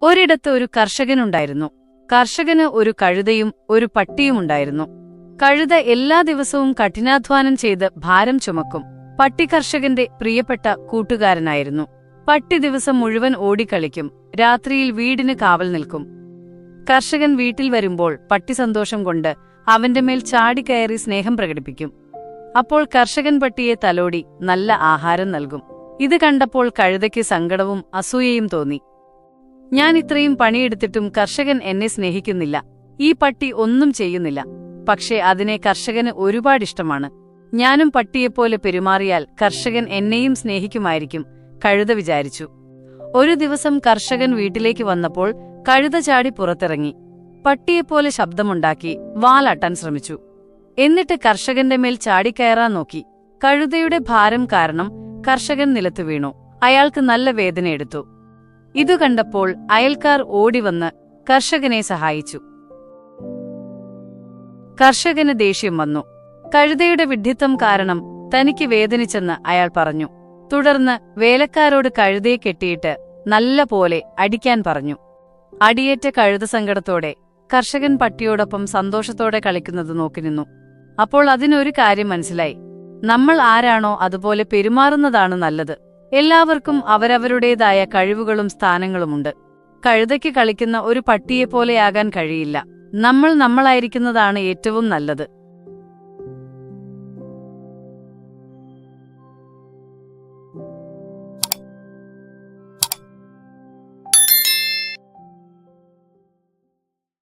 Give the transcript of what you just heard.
ഒരിടത്ത് ഒരു കർഷകനുണ്ടായിരുന്നു. കർഷകന് ഒരു കഴുതയും ഒരു പട്ടിയുമുണ്ടായിരുന്നു. കഴുത എല്ലാ ദിവസവും കഠിനാധ്വാനം ചെയ്ത് ഭാരം ചുമക്കും. പട്ടി കർഷകന്റെ പ്രിയപ്പെട്ട കൂട്ടുകാരനായിരുന്നു. പട്ടി ദിവസം മുഴുവൻ ഓടിക്കളിക്കും, രാത്രിയിൽ വീടിന് കാവൽ നിൽക്കും. കർഷകൻ വീട്ടിൽ വരുമ്പോൾ പട്ടി സന്തോഷം കൊണ്ട് അവന്റെ മേൽ ചാടിക്കയറി സ്നേഹം പ്രകടിപ്പിക്കും. അപ്പോൾ കർഷകൻ പട്ടിയെ തലോടി നല്ല ആഹാരം നൽകും. ഇത് കണ്ടപ്പോൾ കഴുതയ്ക്ക് സങ്കടവും അസൂയയും തോന്നി. ഞാൻ ഇത്രയും പണിയെടുത്തിട്ടും കർഷകൻ എന്നെ സ്നേഹിക്കുന്നില്ല. ഈ പട്ടി ഒന്നും ചെയ്യുന്നില്ല. പക്ഷേ അതിനെ കർഷകന് ഒരുപാടിഷ്ടമാണ്. ഞാനും പട്ടിയെപ്പോലെ പെരുമാറിയാൽ കർഷകൻ എന്നെയും സ്നേഹിക്കുമായിരിക്കും, കഴുത വിചാരിച്ചു. ഒരു ദിവസം കർഷകൻ വീട്ടിലേക്ക് വന്നപ്പോൾ കഴുത ചാടി പുറത്തിറങ്ങി. പട്ടിയെപ്പോലെ ശബ്ദമുണ്ടാക്കി വാലാട്ടാൻ ശ്രമിച്ചു. എന്നിട്ട് കർഷകന്റെ മേൽ ചാടിക്കയറാൻ നോക്കി. കഴുതയുടെ ഭാരം കാരണം കർഷകൻ നിലത്തു വീണു. അയാൾക്ക് നല്ല വേദനയെടുത്തു. ഇതു കണ്ടപ്പോൾ അയൽക്കാർ ഓടിവന്ന് കർഷകനെ സഹായിച്ചു. കർഷകന് ദേഷ്യം വന്നു. കഴുതയുടെ വിഡ്ഢിത്തം കാരണം തനിക്ക് വേദനിച്ചെന്ന് അയാൾ പറഞ്ഞു. തുടർന്ന് വേലക്കാരോട് കഴുതയെ കെട്ടിയിട്ട് നല്ല പോലെ അടിക്കാൻ പറഞ്ഞു. അടിയേറ്റ കഴുത സങ്കടത്തോടെ കർഷകൻ പട്ടിയോടൊപ്പം സന്തോഷത്തോടെ കളിക്കുന്നത് നോക്കി നിന്നു. അപ്പോൾ അതിനൊരു കാര്യം മനസ്സിലായി. നമ്മൾ ആരാണോ അതുപോലെ പെരുമാറുന്നതാണ് നല്ലത്. എല്ലാവർക്കും അവരവരുടേതായ കഴിവുകളും സ്ഥാനങ്ങളുമുണ്ട്. കഴുതയ്ക്ക് കളിക്കുന്ന ഒരു പട്ടിയെപ്പോലെയാകാൻ കഴിയില്ല. നമ്മൾ നമ്മളായിരിക്കുന്നതാണ് ഏറ്റവും നല്ലത്.